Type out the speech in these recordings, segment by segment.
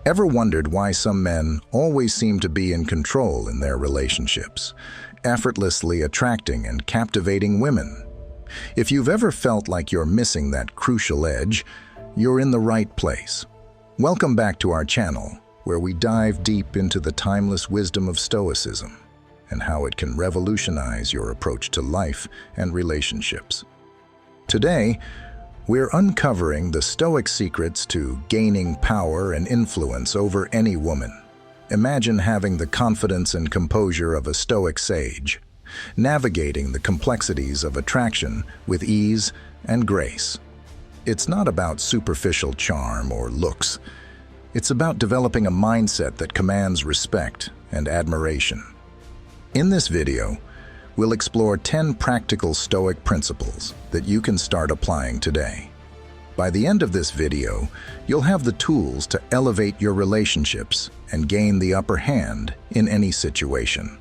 Ever wondered why some men always seem to be in control in their relationships, effortlessly attracting and captivating women? If you've ever felt like you're missing that crucial edge, you're in the right place. Welcome back to our channel, where we dive deep into the timeless wisdom of Stoicism and how it can revolutionize your approach to life and relationships. Today, we're uncovering the Stoic secrets to gaining power and influence over any woman. Imagine having the confidence and composure of a Stoic sage, navigating the complexities of attraction with ease and grace. It's not about superficial charm or looks. It's about developing a mindset that commands respect and admiration. In this video, we'll explore 10 practical Stoic principles that you can start applying today. By the end of this video, you'll have the tools to elevate your relationships and gain the upper hand in any situation.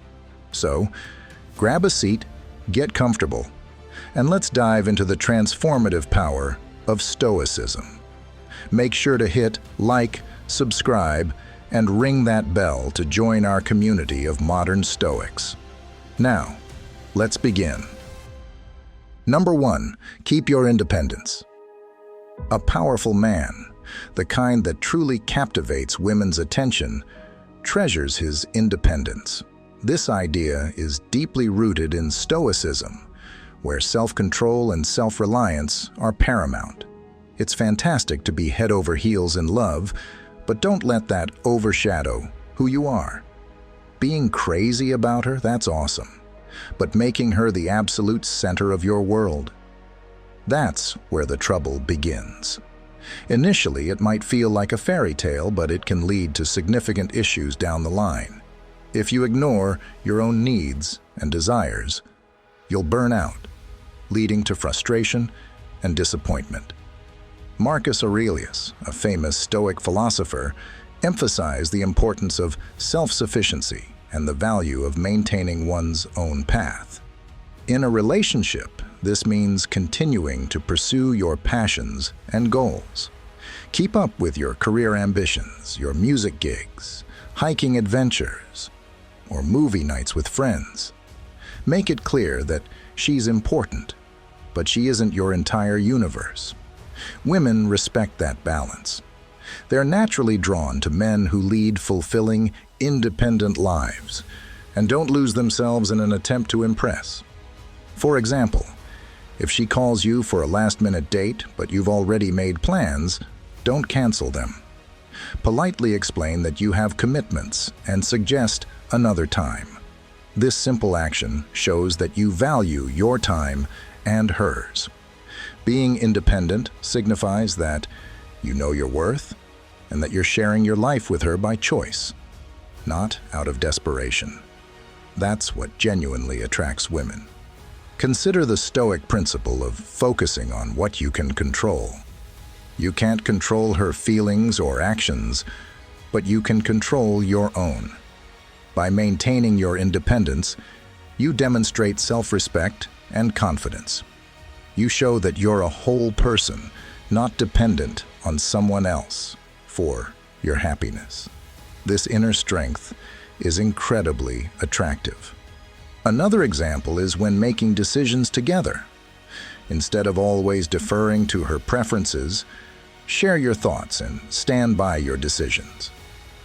So, grab a seat, get comfortable, and let's dive into the transformative power of Stoicism. Make sure to hit like, subscribe, and ring that bell to join our community of modern Stoics. Now, let's begin. Number 1, keep your independence. A powerful man, the kind that truly captivates women's attention, treasures his independence. This idea is deeply rooted in Stoicism, where self-control and self-reliance are paramount. It's fantastic to be head over heels in love, but don't let that overshadow who you are. Being crazy about her, that's awesome, but making her the absolute center of your world, that's where the trouble begins. Initially, it might feel like a fairy tale, but it can lead to significant issues down the line. If you ignore your own needs and desires, you'll burn out, leading to frustration and disappointment. Marcus Aurelius, a famous Stoic philosopher, emphasized the importance of self-sufficiency and the value of maintaining one's own path. In a relationship, this means continuing to pursue your passions and goals. Keep up with your career ambitions, your music gigs, hiking adventures, or movie nights with friends. Make it clear that she's important, but she isn't your entire universe. Women respect that balance. They're naturally drawn to men who lead fulfilling, independent lives and don't lose themselves in an attempt to impress. For example, if she calls you for a last-minute date, but you've already made plans, don't cancel them. Politely explain that you have commitments and suggest another time. This simple action shows that you value your time and hers. Being independent signifies that you know your worth and that you're sharing your life with her by choice, not out of desperation. That's what genuinely attracts women. Consider the Stoic principle of focusing on what you can control. You can't control her feelings or actions, but you can control your own. By maintaining your independence, you demonstrate self-respect and confidence. You show that you're a whole person, not dependent on someone else for your happiness. This inner strength is incredibly attractive. Another example is when making decisions together. Instead of always deferring to her preferences, share your thoughts and stand by your decisions.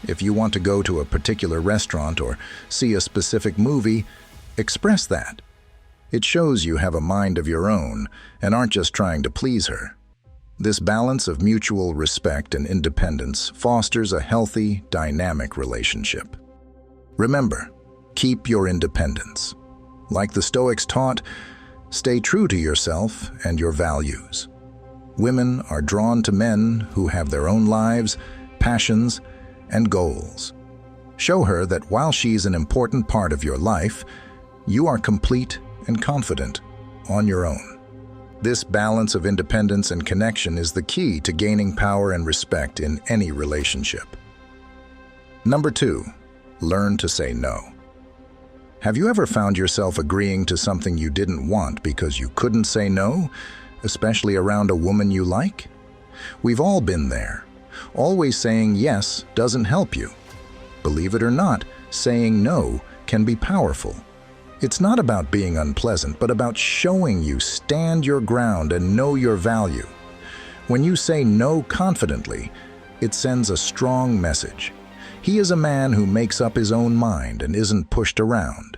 If you want to go to a particular restaurant or see a specific movie, express that. It shows you have a mind of your own and aren't just trying to please her. This balance of mutual respect and independence fosters a healthy, dynamic relationship. Remember, keep your independence. Like the Stoics taught, stay true to yourself and your values. Women are drawn to men who have their own lives, passions, and goals. Show her that while she's an important part of your life, you are complete and confident on your own. This balance of independence and connection is the key to gaining power and respect in any relationship. Number 2, learn to say no. Have you ever found yourself agreeing to something you didn't want because you couldn't say no, especially around a woman you like? We've all been there. Always saying yes doesn't help you. Believe it or not, saying no can be powerful. It's not about being unpleasant, but about showing you stand your ground and know your value. When you say no confidently, it sends a strong message. He is a man who makes up his own mind and isn't pushed around.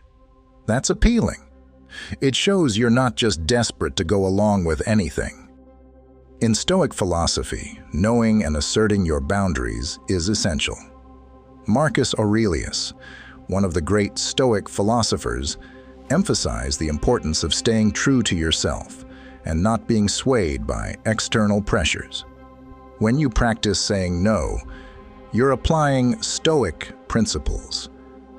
That's appealing. It shows you're not just desperate to go along with anything. In Stoic philosophy, knowing and asserting your boundaries is essential. Marcus Aurelius, one of the great Stoic philosophers, emphasized the importance of staying true to yourself and not being swayed by external pressures. When you practice saying no, you're applying Stoic principles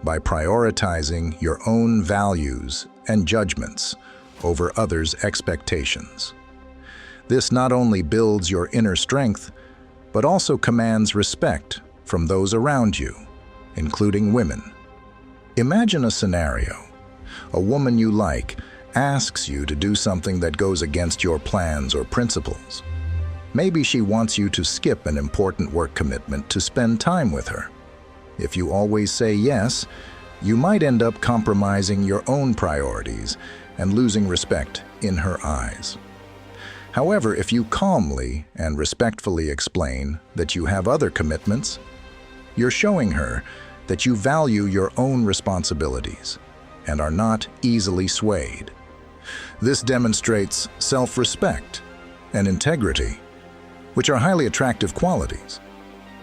by prioritizing your own values and judgments over others' expectations. This not only builds your inner strength, but also commands respect from those around you, including women. Imagine a scenario. A woman you like asks you to do something that goes against your plans or principles. Maybe she wants you to skip an important work commitment to spend time with her. If you always say yes, you might end up compromising your own priorities and losing respect in her eyes. However, if you calmly and respectfully explain that you have other commitments, you're showing her that you value your own responsibilities and are not easily swayed. This demonstrates self-respect and integrity, which are highly attractive qualities.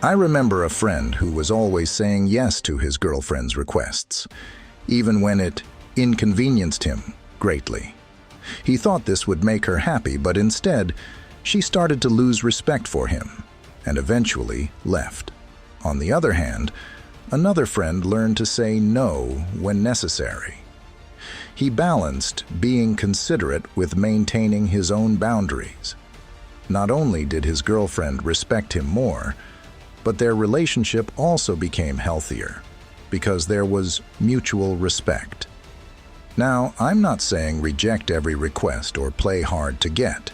I remember a friend who was always saying yes to his girlfriend's requests, even when it inconvenienced him greatly. He thought this would make her happy, but instead, she started to lose respect for him and eventually left. On the other hand, another friend learned to say no when necessary. He balanced being considerate with maintaining his own boundaries. Not only did his girlfriend respect him more, but their relationship also became healthier because there was mutual respect. Now, I'm not saying reject every request or play hard to get.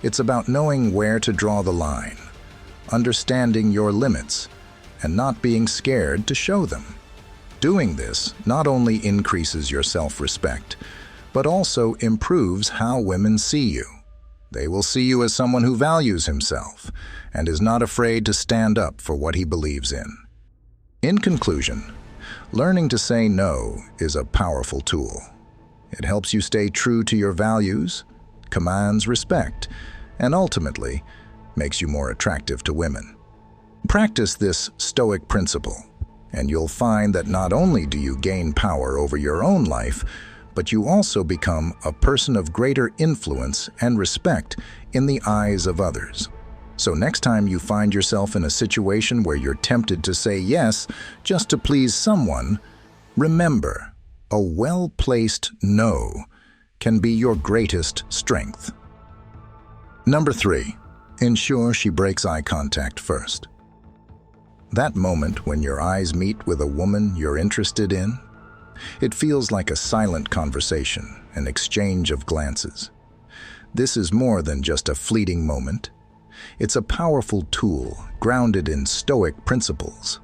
It's about knowing where to draw the line, understanding your limits, and not being scared to show them. Doing this not only increases your self-respect, but also improves how women see you. They will see you as someone who values himself and is not afraid to stand up for what he believes in. In conclusion, learning to say no is a powerful tool. It helps you stay true to your values, commands respect, and ultimately makes you more attractive to women. Practice this Stoic principle, and you'll find that not only do you gain power over your own life, but you also become a person of greater influence and respect in the eyes of others. So next time you find yourself in a situation where you're tempted to say yes just to please someone, remember, a well-placed no can be your greatest strength. Number 3, ensure she breaks eye contact first. That moment when your eyes meet with a woman you're interested in, it feels like a silent conversation, an exchange of glances. This is more than just a fleeting moment. It's a powerful tool grounded in Stoic principles.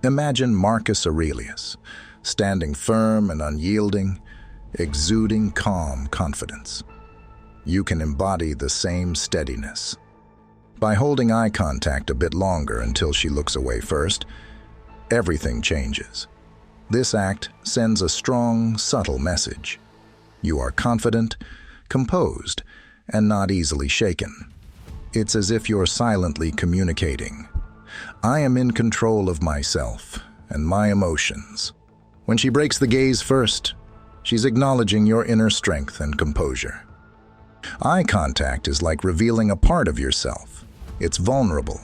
Imagine Marcus Aurelius, standing firm and unyielding, exuding calm confidence. You can embody the same steadiness. By holding eye contact a bit longer until she looks away first, everything changes. This act sends a strong, subtle message. You are confident, composed, and not easily shaken. It's as if you're silently communicating. I am in control of myself and my emotions. When she breaks the gaze first, she's acknowledging your inner strength and composure. Eye contact is like revealing a part of yourself. It's vulnerable.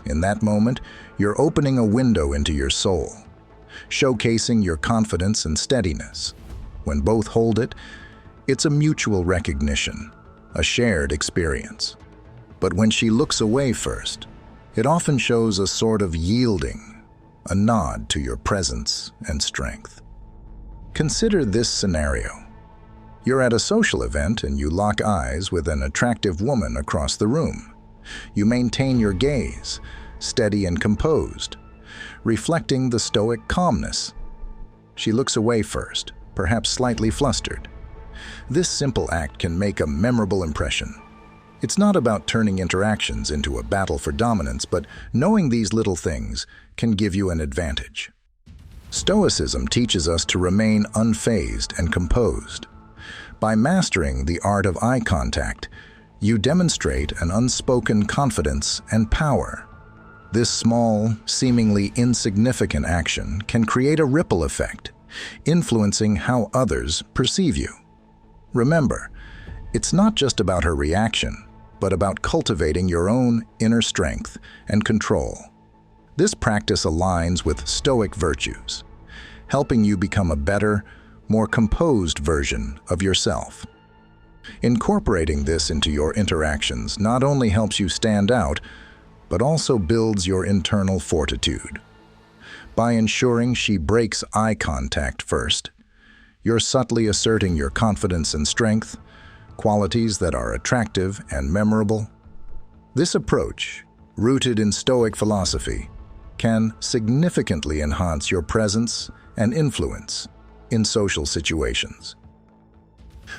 In that moment, you're opening a window into your soul, showcasing your confidence and steadiness. When both hold it, it's a mutual recognition, a shared experience. But when she looks away first, it often shows a sort of yielding, a nod to your presence and strength. Consider this scenario. You're at a social event and you lock eyes with an attractive woman across the room. You maintain your gaze, steady and composed, reflecting the Stoic calmness. She looks away first, perhaps slightly flustered. This simple act can make a memorable impression. It's not about turning interactions into a battle for dominance, but knowing these little things can give you an advantage. Stoicism teaches us to remain unfazed and composed. By mastering the art of eye contact, you demonstrate an unspoken confidence and power. This small, seemingly insignificant action can create a ripple effect, influencing how others perceive you. Remember, it's not just about her reaction, but about cultivating your own inner strength and control. This practice aligns with Stoic virtues, helping you become a better, more composed version of yourself. Incorporating this into your interactions not only helps you stand out, but also builds your internal fortitude. By ensuring she breaks eye contact first, you're subtly asserting your confidence and strength, qualities that are attractive and memorable. This approach, rooted in Stoic philosophy, can significantly enhance your presence and influence in social situations.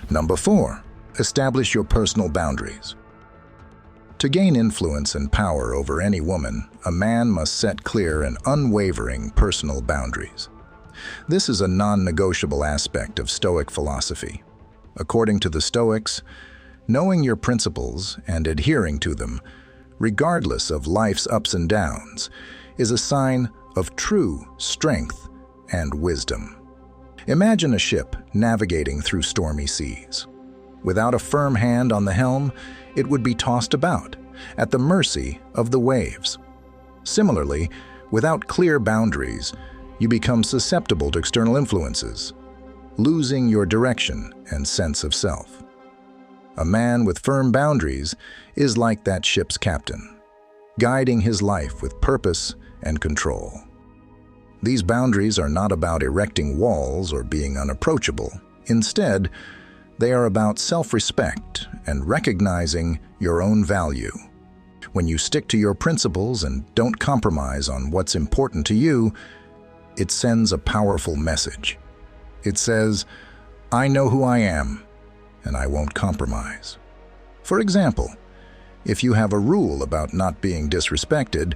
Number 4, establish your personal boundaries. To gain influence and power over any woman, a man must set clear and unwavering personal boundaries. This is a non-negotiable aspect of Stoic philosophy. According to the Stoics, knowing your principles and adhering to them, regardless of life's ups and downs, is a sign of true strength and wisdom. Imagine a ship navigating through stormy seas. Without a firm hand on the helm, it would be tossed about, at the mercy of the waves. Similarly, without clear boundaries, you become susceptible to external influences, losing your direction and sense of self. A man with firm boundaries is like that ship's captain, guiding his life with purpose and control. These boundaries are not about erecting walls or being unapproachable. Instead, they are about self-respect and recognizing your own value. When you stick to your principles and don't compromise on what's important to you, it sends a powerful message. It says, I know who I am, and I won't compromise. For example, if you have a rule about not being disrespected,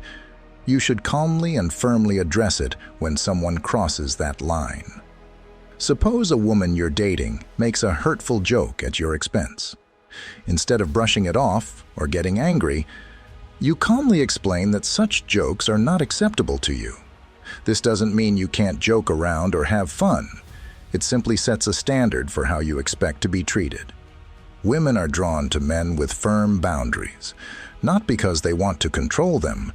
you should calmly and firmly address it when someone crosses that line. Suppose a woman you're dating makes a hurtful joke at your expense. Instead of brushing it off or getting angry, you calmly explain that such jokes are not acceptable to you. This doesn't mean you can't joke around or have fun. It simply sets a standard for how you expect to be treated. Women are drawn to men with firm boundaries, not because they want to control them,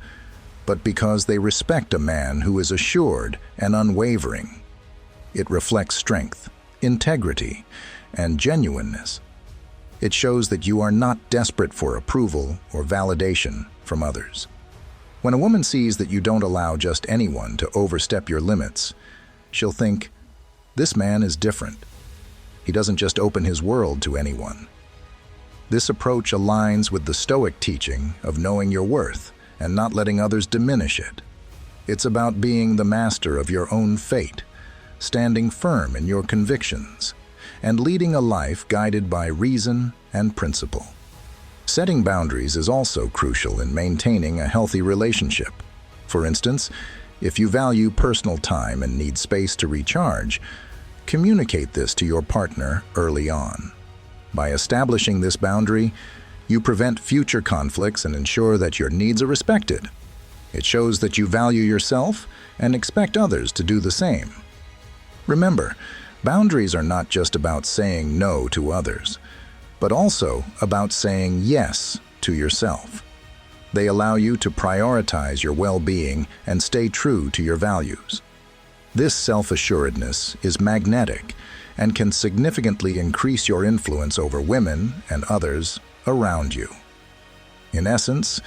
but because they respect a man who is assured and unwavering. It reflects strength, integrity, and genuineness. It shows that you are not desperate for approval or validation from others. When a woman sees that you don't allow just anyone to overstep your limits, she'll think, this man is different. He doesn't just open his world to anyone. This approach aligns with the Stoic teaching of knowing your worth and not letting others diminish it. It's about being the master of your own fate, standing firm in your convictions, and leading a life guided by reason and principle. Setting boundaries is also crucial in maintaining a healthy relationship. For instance, if you value personal time and need space to recharge, communicate this to your partner early on. By establishing this boundary, you prevent future conflicts and ensure that your needs are respected. It shows that you value yourself and expect others to do the same. Remember, boundaries are not just about saying no to others, but also about saying yes to yourself. They allow you to prioritize your well-being and stay true to your values. This self-assuredness is magnetic and can significantly increase your influence over women and others around you. In essence,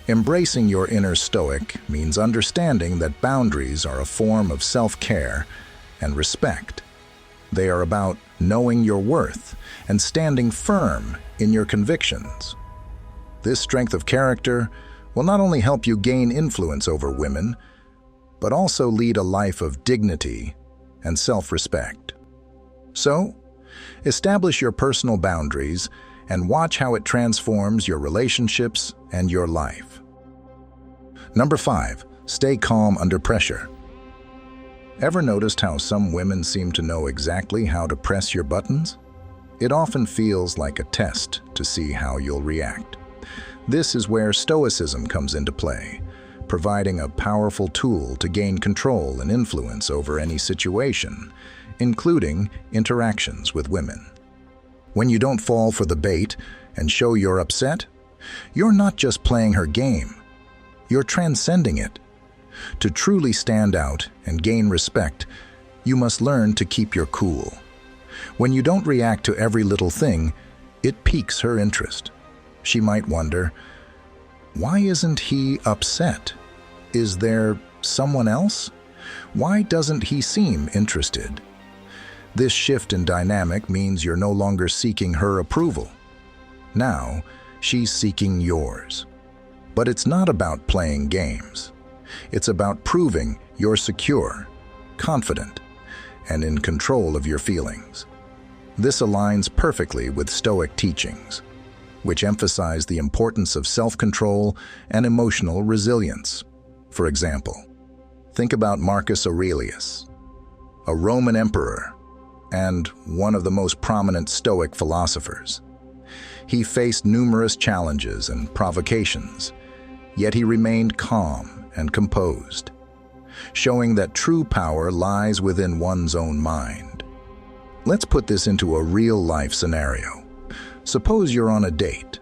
embracing your inner Stoic means understanding that boundaries are a form of self-care and respect. They are about knowing your worth and standing firm in your convictions. This strength of character will not only help you gain influence over women, but also lead a life of dignity and self-respect. So, establish your personal boundaries and watch how it transforms your relationships and your life. Number 5, stay calm under pressure. Ever noticed how some women seem to know exactly how to press your buttons? It often feels like a test to see how you'll react. This is where Stoicism comes into play, providing a powerful tool to gain control and influence over any situation, including interactions with women. When you don't fall for the bait and show you're upset, you're not just playing her game, you're transcending it. To truly stand out and gain respect, you must learn to keep your cool. When you don't react to every little thing, it piques her interest. She might wonder, why isn't he upset? Is there someone else? Why doesn't he seem interested? This shift in dynamic means you're no longer seeking her approval. Now, she's seeking yours. But it's not about playing games. It's about proving you're secure, confident, and in control of your feelings. This aligns perfectly with Stoic teachings, which emphasize the importance of self-control and emotional resilience. For example, think about Marcus Aurelius, a Roman emperor and one of the most prominent Stoic philosophers. He faced numerous challenges and provocations, yet he remained calm and composed, showing that true power lies within one's own mind. Let's put this into a real-life scenario. Suppose you're on a date,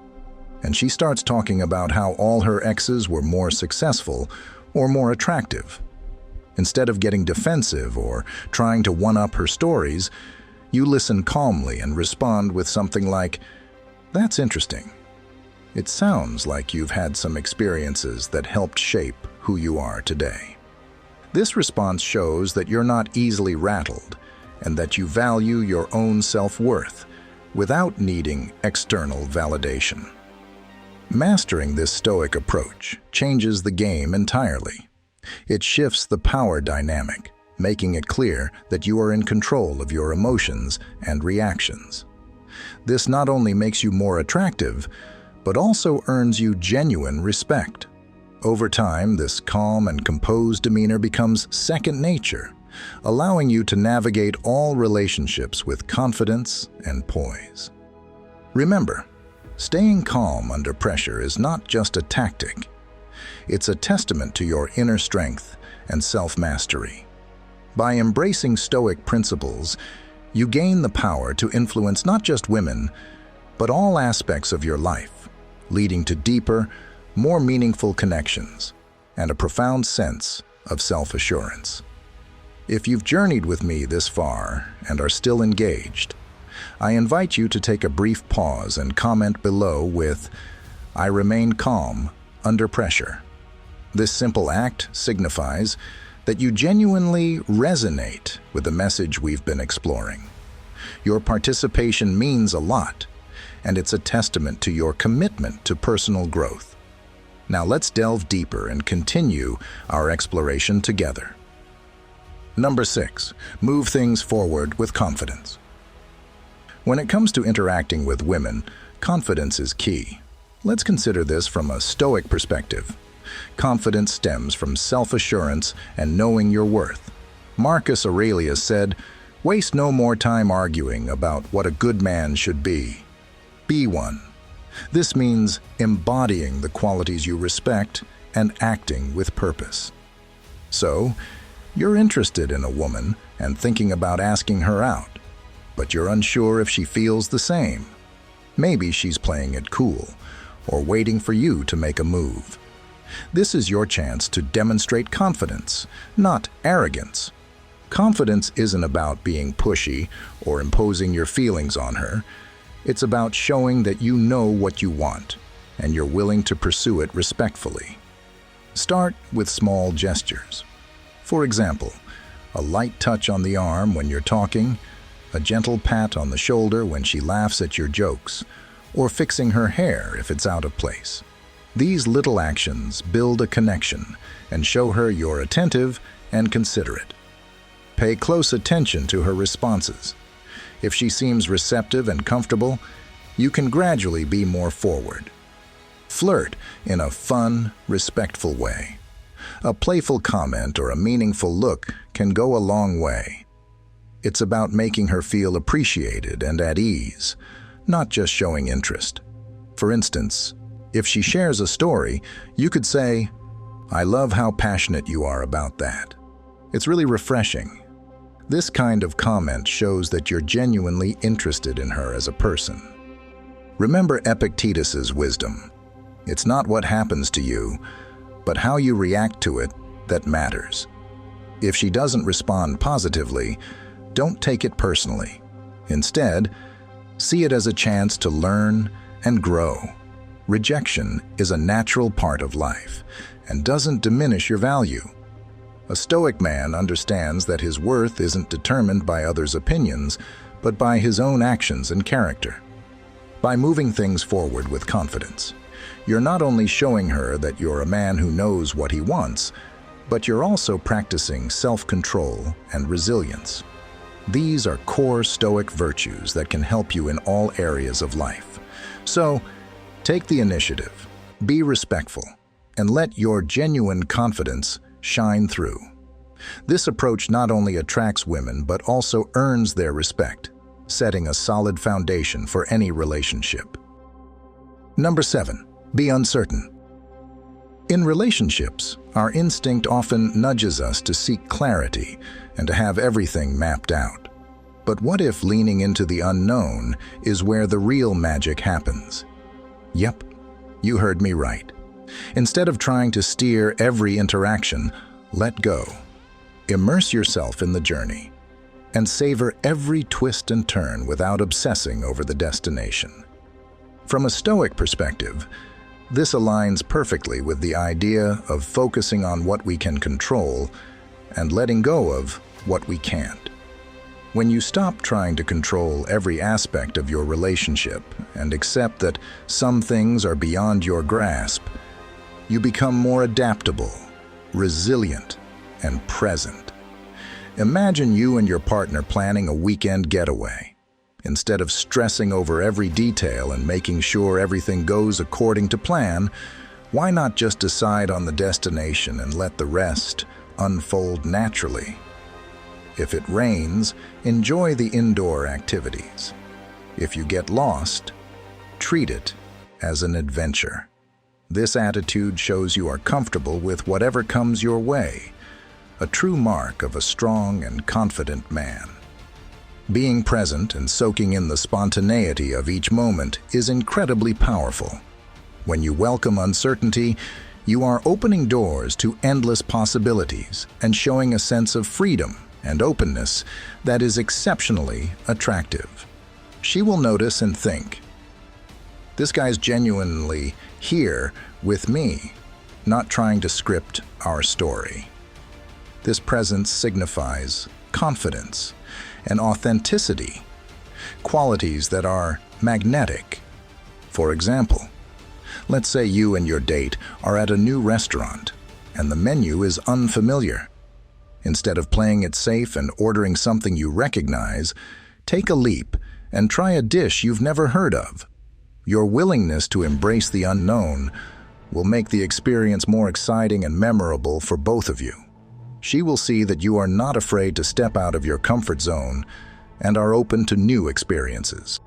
and she starts talking about how all her exes were more successful or more attractive. Instead of getting defensive or trying to one-up her stories, you listen calmly and respond with something like, "That's interesting. It sounds like you've had some experiences that helped shape who you are today." This response shows that you're not easily rattled and that you value your own self-worth without needing external validation. Mastering this Stoic approach changes the game entirely. It shifts the power dynamic, making it clear that you are in control of your emotions and reactions. This not only makes you more attractive, but also earns you genuine respect. Over time, this calm and composed demeanor becomes second nature, allowing you to navigate all relationships with confidence and poise. Remember, staying calm under pressure is not just a tactic. It's a testament to your inner strength and self-mastery. By embracing Stoic principles, you gain the power to influence not just women, but all aspects of your life, leading to deeper, more meaningful connections and a profound sense of self-assurance. If you've journeyed with me this far and are still engaged, I invite you to take a brief pause and comment below with, "I remain calm under pressure." This simple act signifies that you genuinely resonate with the message we've been exploring. Your participation means a lot, and it's a testament to your commitment to personal growth. Now let's delve deeper and continue our exploration together. Number 6, move things forward with confidence. When it comes to interacting with women, confidence is key. Let's consider this from a Stoic perspective. Confidence stems from self-assurance and knowing your worth. Marcus Aurelius said, "Waste no more time arguing about what a good man should be. Be one." This means embodying the qualities you respect and acting with purpose. So, you're interested in a woman and thinking about asking her out, but you're unsure if she feels the same. Maybe she's playing it cool or waiting for you to make a move. This is your chance to demonstrate confidence, not arrogance. Confidence isn't about being pushy or imposing your feelings on her. It's about showing that you know what you want and you're willing to pursue it respectfully. Start with small gestures. For example, a light touch on the arm when you're talking, a gentle pat on the shoulder when she laughs at your jokes, or fixing her hair if it's out of place. These little actions build a connection and show her you're attentive and considerate. Pay close attention to her responses. If she seems receptive and comfortable, you can gradually be more forward. Flirt in a fun, respectful way. A playful comment or a meaningful look can go a long way. It's about making her feel appreciated and at ease, not just showing interest. For instance, if she shares a story, you could say, "I love how passionate you are about that. It's really refreshing." This kind of comment shows that you're genuinely interested in her as a person. Remember Epictetus's wisdom. It's not what happens to you, but how you react to it that matters. If she doesn't respond positively, don't take it personally. Instead, see it as a chance to learn and grow. Rejection is a natural part of life and doesn't diminish your value. A Stoic man understands that his worth isn't determined by others' opinions, but by his own actions and character. By moving things forward with confidence, you're not only showing her that you're a man who knows what he wants, but you're also practicing self-control and resilience. These are core Stoic virtues that can help you in all areas of life. So, take the initiative, be respectful, and let your genuine confidence shine through. This approach not only attracts women but also earns their respect, setting a solid foundation for any relationship. Number 7. Be uncertain. In relationships, our instinct often nudges us to seek clarity and to have everything mapped out. But what if leaning into the unknown is where the real magic happens? Yep, you heard me right. Instead of trying to steer every interaction, let go. Immerse yourself in the journey and savor every twist and turn without obsessing over the destination. From a Stoic perspective, this aligns perfectly with the idea of focusing on what we can control and letting go of what we can't. When you stop trying to control every aspect of your relationship and accept that some things are beyond your grasp, you become more adaptable, resilient, and present. Imagine you and your partner planning a weekend getaway. Instead of stressing over every detail and making sure everything goes according to plan, why not just decide on the destination and let the rest unfold naturally? If it rains, enjoy the indoor activities. If you get lost, treat it as an adventure. This attitude shows you are comfortable with whatever comes your way, a true mark of a strong and confident man. Being present and soaking in the spontaneity of each moment is incredibly powerful. When you welcome uncertainty, you are opening doors to endless possibilities and showing a sense of freedom and openness that is exceptionally attractive. She will notice and think, "This guy's genuinely here with me, not trying to script our story." This presence signifies confidence and authenticity, qualities that are magnetic. For example, let's say you and your date are at a new restaurant and the menu is unfamiliar. Instead of playing it safe and ordering something you recognize, take a leap and try a dish you've never heard of. Your willingness to embrace the unknown will make the experience more exciting and memorable for both of you. She will see that you are not afraid to step out of your comfort zone and are open to new experiences.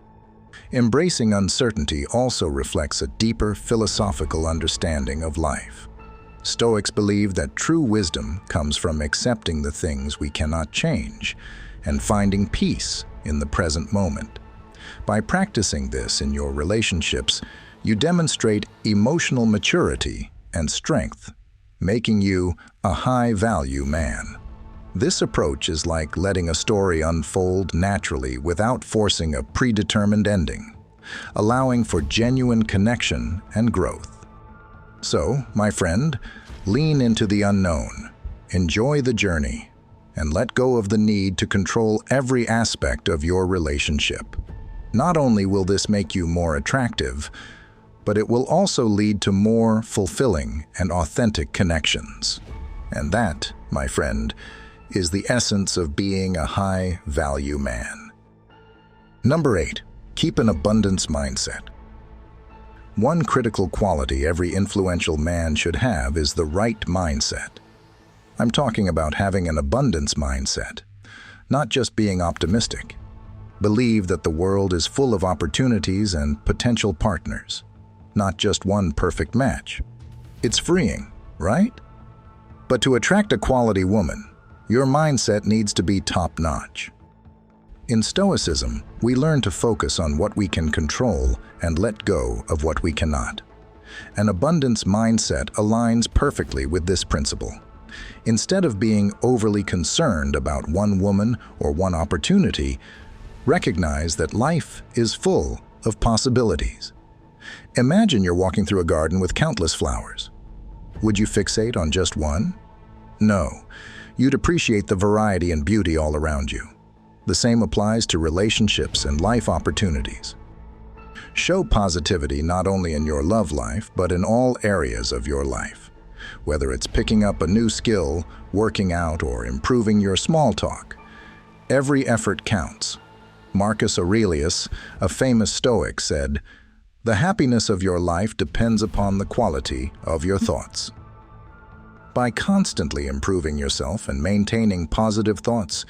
Embracing uncertainty also reflects a deeper philosophical understanding of life. Stoics believe that true wisdom comes from accepting the things we cannot change and finding peace in the present moment. By practicing this in your relationships, you demonstrate emotional maturity and strength, making you a high-value man. This approach is like letting a story unfold naturally without forcing a predetermined ending, allowing for genuine connection and growth. So, my friend, lean into the unknown, enjoy the journey, and let go of the need to control every aspect of your relationship. Not only will this make you more attractive, but it will also lead to more fulfilling and authentic connections. And that, my friend, is the essence of being a high-value man. Number 8, keep an abundance mindset. One critical quality every influential man should have is the right mindset. I'm talking about having an abundance mindset, not just being optimistic. Believe that the world is full of opportunities and potential partners, not just one perfect match. It's freeing, right? But to attract a quality woman, your mindset needs to be top-notch. In Stoicism, we learn to focus on what we can control and let go of what we cannot. An abundance mindset aligns perfectly with this principle. Instead of being overly concerned about one woman or one opportunity, recognize that life is full of possibilities. Imagine you're walking through a garden with countless flowers. Would you fixate on just one? No, you'd appreciate the variety and beauty all around you. The same applies to relationships and life opportunities. Show positivity not only in your love life, but in all areas of your life. Whether it's picking up a new skill, working out, or improving your small talk, every effort counts. Marcus Aurelius, a famous Stoic, said, "The happiness of your life depends upon the quality of your thoughts." By constantly improving yourself and maintaining positive thoughts,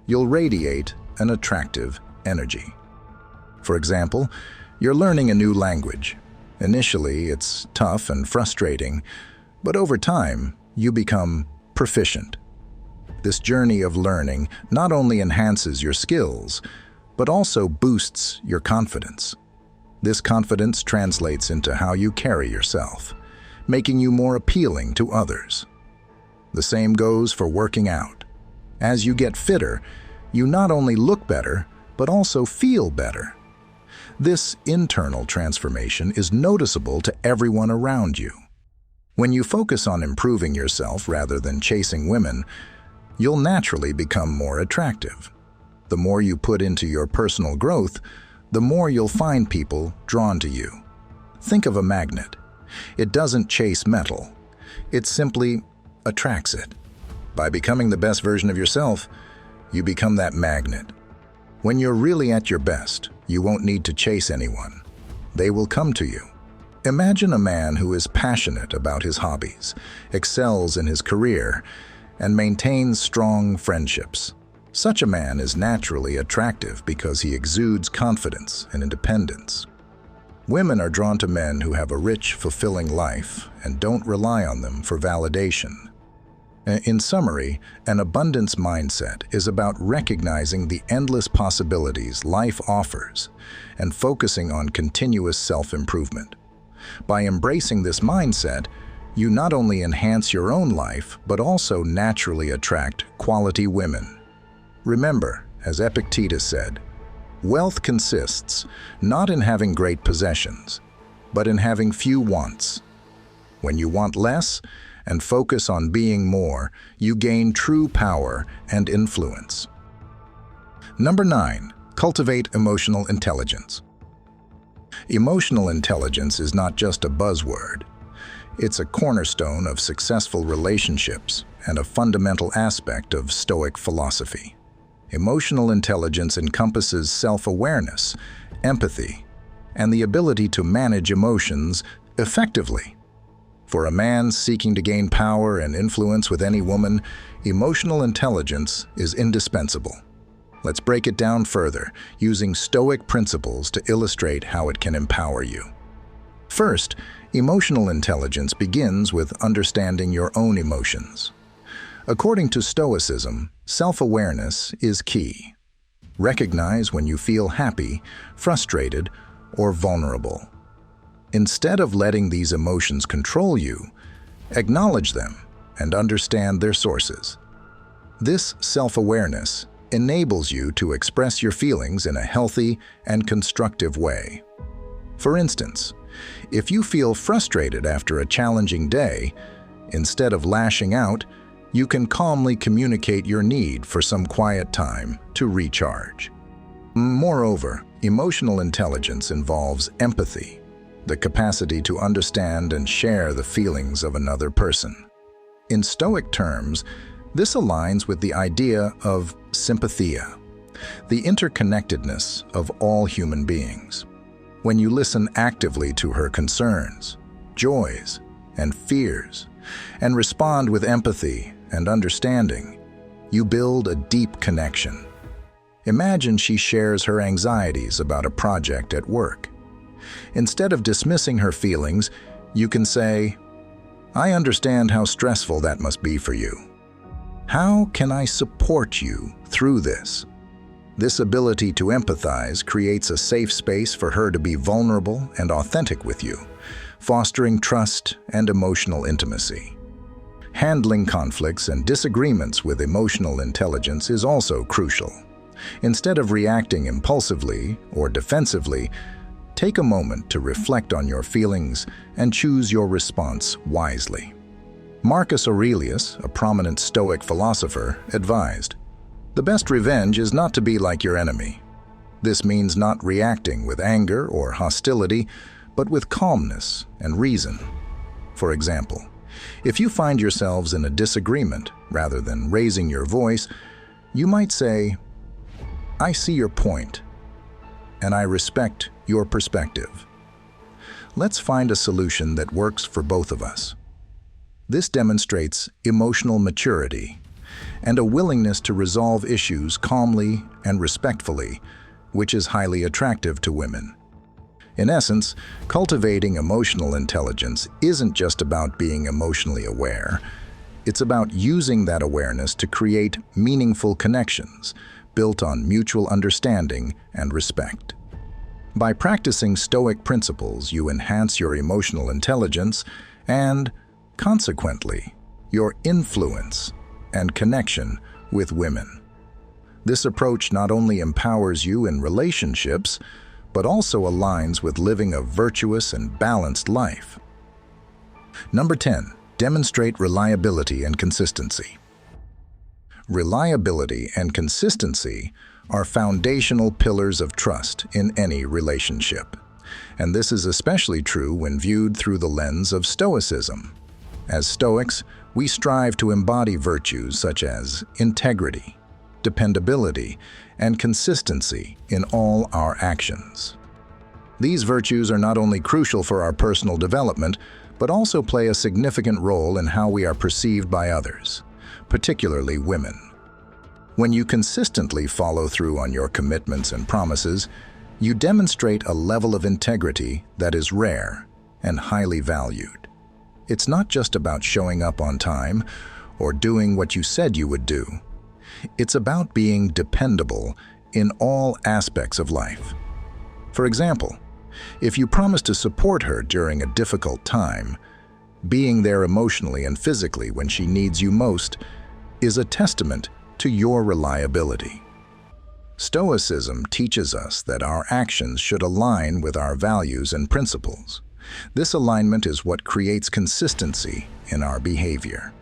you'll radiate an attractive energy. For example, you're learning a new language. Initially, it's tough and frustrating, but over time, you become proficient. This journey of learning not only enhances your skills, but also boosts your confidence. This confidence translates into how you carry yourself, making you more appealing to others. The same goes for working out. As you get fitter, you not only look better, but also feel better. This internal transformation is noticeable to everyone around you. When you focus on improving yourself rather than chasing women, you'll naturally become more attractive. The more you put into your personal growth, the more you'll find people drawn to you. Think of a magnet. It doesn't chase metal. It simply attracts it. By becoming the best version of yourself, you become that magnet. When you're really at your best, you won't need to chase anyone. They will come to you. Imagine a man who is passionate about his hobbies, excels in his career, and maintains strong friendships. Such a man is naturally attractive because he exudes confidence and independence. Women are drawn to men who have a rich, fulfilling life and don't rely on them for validation. In summary, an abundance mindset is about recognizing the endless possibilities life offers and focusing on continuous self-improvement. By embracing this mindset, you not only enhance your own life, but also naturally attract quality women. Remember, as Epictetus said, wealth consists not in having great possessions, but in having few wants. When you want less and focus on being more, you gain true power and influence. Number 9, cultivate emotional intelligence. Emotional intelligence is not just a buzzword. It's a cornerstone of successful relationships and a fundamental aspect of Stoic philosophy. Emotional intelligence encompasses self-awareness, empathy, and the ability to manage emotions effectively. For a man seeking to gain power and influence with any woman, emotional intelligence is indispensable. Let's break it down further, using Stoic principles to illustrate how it can empower you. First, emotional intelligence begins with understanding your own emotions. According to Stoicism, self-awareness is key. Recognize when you feel happy, frustrated, or vulnerable. Instead of letting these emotions control you, acknowledge them and understand their sources. This self-awareness enables you to express your feelings in a healthy and constructive way. For instance, if you feel frustrated after a challenging day, instead of lashing out, you can calmly communicate your need for some quiet time to recharge. Moreover, emotional intelligence involves empathy. the capacity to understand and share the feelings of another person. In Stoic terms, this aligns with the idea of sympathia, the interconnectedness of all human beings. When you listen actively to her concerns, joys, and fears, and respond with empathy and understanding, you build a deep connection. Imagine she shares her anxieties about a project at work. Instead of dismissing her feelings, you can say, "I understand how stressful that must be for you. How can I support you through this?" This ability to empathize creates a safe space for her to be vulnerable and authentic with you, fostering trust and emotional intimacy. Handling conflicts and disagreements with emotional intelligence is also crucial. Instead of reacting impulsively or defensively, take a moment to reflect on your feelings and choose your response wisely. Marcus Aurelius, a prominent Stoic philosopher, advised, "The best revenge is not to be like your enemy." This means not reacting with anger or hostility, but with calmness and reason. For example, if you find yourselves in a disagreement, rather than raising your voice, you might say, "I see your point, and I respect your perspective. Let's find a solution that works for both of us." This demonstrates emotional maturity and a willingness to resolve issues calmly and respectfully, which is highly attractive to women. In essence, cultivating emotional intelligence isn't just about being emotionally aware. It's about using that awareness to create meaningful connections built on mutual understanding and respect. By practicing Stoic principles, you enhance your emotional intelligence and, consequently, your influence and connection with women. This approach not only empowers you in relationships, but also aligns with living a virtuous and balanced life. Number 10, demonstrate reliability and consistency. Reliability and consistency are foundational pillars of trust in any relationship. And this is especially true when viewed through the lens of Stoicism. As Stoics, we strive to embody virtues such as integrity, dependability, and consistency in all our actions. These virtues are not only crucial for our personal development, but also play a significant role in how we are perceived by others, particularly women. When you consistently follow through on your commitments and promises, you demonstrate a level of integrity that is rare and highly valued. It's not just about showing up on time or doing what you said you would do. It's about being dependable in all aspects of life. For example, if you promise to support her during a difficult time, being there emotionally and physically when she needs you most is a testament to your reliability. Stoicism teaches us that our actions should align with our values and principles. This alignment is what creates consistency in our behavior.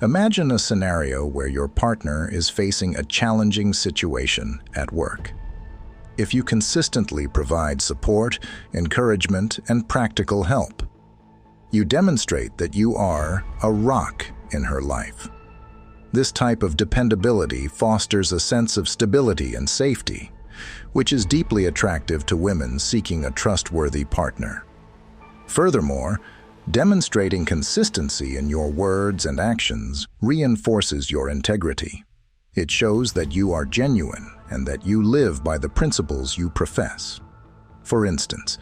Imagine a scenario where your partner is facing a challenging situation at work. If you consistently provide support, encouragement, and practical help, you demonstrate that you are a rock in her life. This type of dependability fosters a sense of stability and safety, which is deeply attractive to women seeking a trustworthy partner. Furthermore, demonstrating consistency in your words and actions reinforces your integrity. It shows that you are genuine and that you live by the principles you profess. For instance,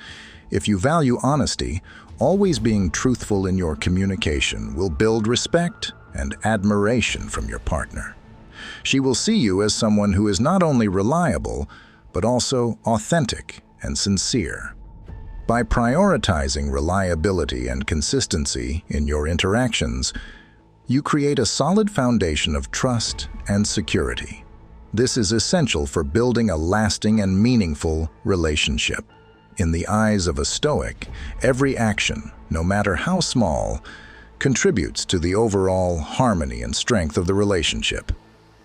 if you value honesty, always being truthful in your communication will build respect and admiration from your partner. She will see you as someone who is not only reliable, but also authentic and sincere. By prioritizing reliability and consistency in your interactions, you create a solid foundation of trust and security. This is essential for building a lasting and meaningful relationship. In the eyes of a Stoic, every action, no matter how small, contributes to the overall harmony and strength of the relationship.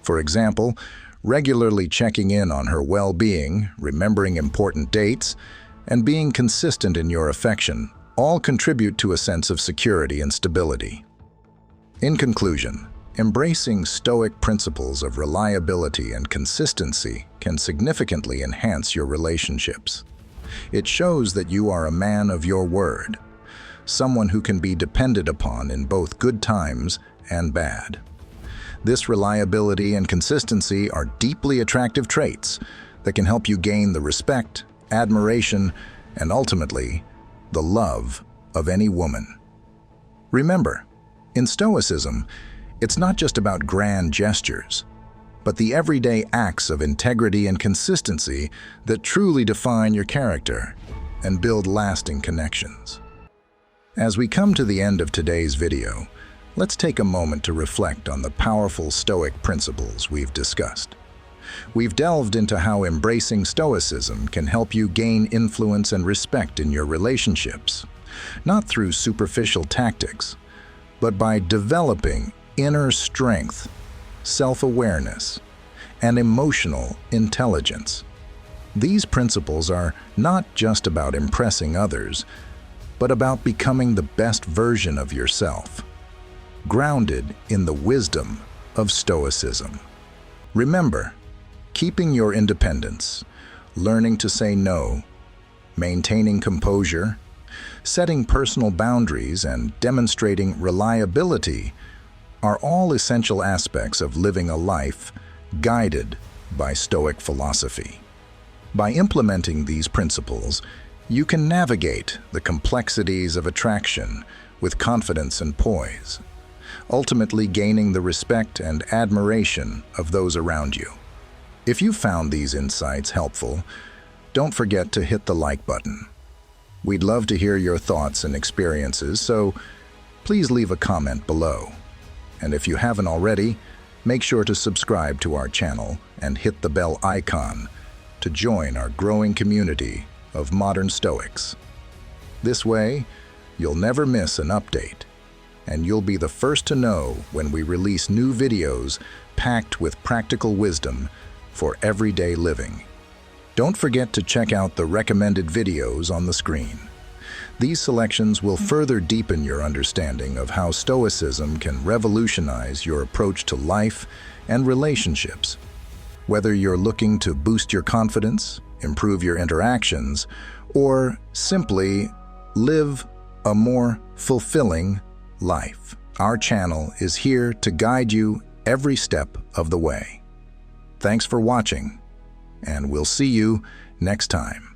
For example, regularly checking in on her well-being, remembering important dates, and being consistent in your affection all contribute to a sense of security and stability. In conclusion, embracing Stoic principles of reliability and consistency can significantly enhance your relationships. It shows that you are a man of your word, someone who can be depended upon in both good times and bad. This reliability and consistency are deeply attractive traits that can help you gain the respect, admiration, and ultimately, the love of any woman. Remember, in Stoicism, it's not just about grand gestures, but the everyday acts of integrity and consistency that truly define your character and build lasting connections. As we come to the end of today's video, let's take a moment to reflect on the powerful Stoic principles we've discussed. We've delved into how embracing Stoicism can help you gain influence and respect in your relationships, not through superficial tactics, but by developing inner strength, self-awareness, and emotional intelligence. These principles are not just about impressing others, but about becoming the best version of yourself, grounded in the wisdom of Stoicism. Remember, keeping your independence, learning to say no, maintaining composure, setting personal boundaries, and demonstrating reliability are all essential aspects of living a life guided by Stoic philosophy. By implementing these principles, you can navigate the complexities of attraction with confidence and poise, ultimately gaining the respect and admiration of those around you. If you found these insights helpful, don't forget to hit the like button. We'd love to hear your thoughts and experiences, so please leave a comment below. And if you haven't already, make sure to subscribe to our channel and hit the bell icon to join our growing community of modern Stoics. This way, you'll never miss an update, and you'll be the first to know when we release new videos packed with practical wisdom for everyday living. Don't forget to check out the recommended videos on the screen. These selections will further deepen your understanding of how Stoicism can revolutionize your approach to life and relationships. Whether you're looking to boost your confidence, improve your interactions, or simply live a more fulfilling life, our channel is here to guide you every step of the way. Thanks for watching, and we'll see you next time.